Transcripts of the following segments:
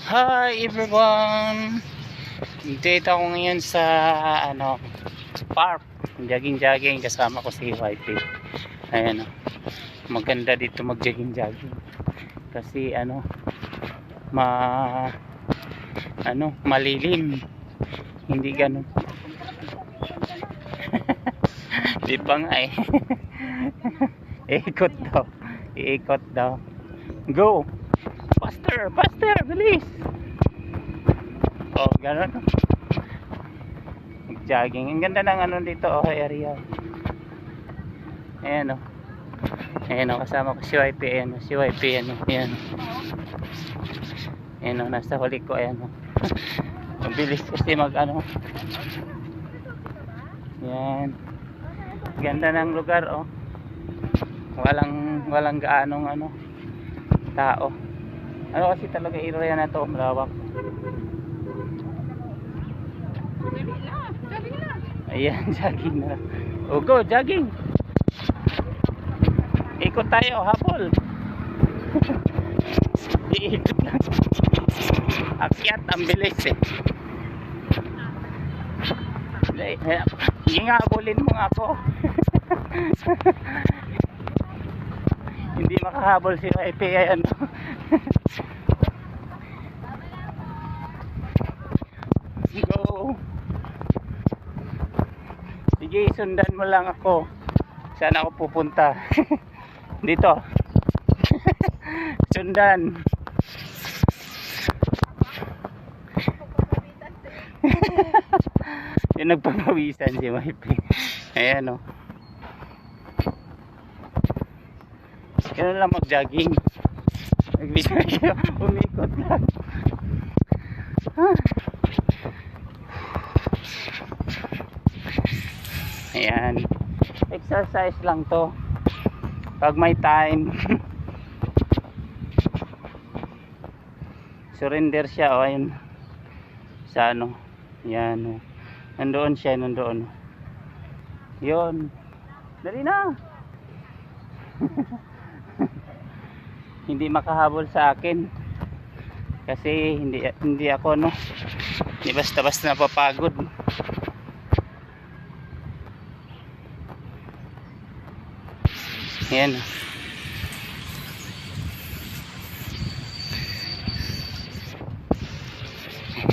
Hi everyone! Dito ako ngayon sa park. Jogging kasama ko si YP. Ayan, maganda dito mag-jogging kasi malilim. Hindi ganun. Di pa nga eh. Iikot daw. Go! Faster, bilis. Oh, gano'n. Jogging. Ang ganda ng dito, area. Ayan kasama ko si YP. Ayan. Ayan nasa huli ko. Ayan Ang bilis kasi Ayan. Ganda ng lugar, Walang gaanong tao. Kasi talaga area na to, malawak. Ayan, jogging na. Go, jogging. Ikot tayo, habol. Iikot lang. Akyat, ang bilis eh. Hindi nga, habulin mo nga ako. Hindi makahabol si YP. Ayan. Go. Sige, sundan mo lang ako. Saan ako pupunta? Dito. Sundan. Yung nagpapawisan si YP. Ayan Ganun lang mag-jogging. Umikot lang. Ayan. Exercise lang to. Pag may time. Surrender siya. Ayun. Sa Yan. Nandoon siya. Yun. Dali na. Hindi makahabol sa akin kasi hindi ako hindi basta napapagod. Ayan.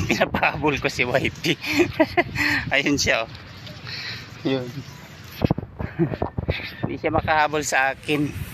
Pinapahabol ko si YP. Ayun siya Yun. Hindi siya makahabol sa akin.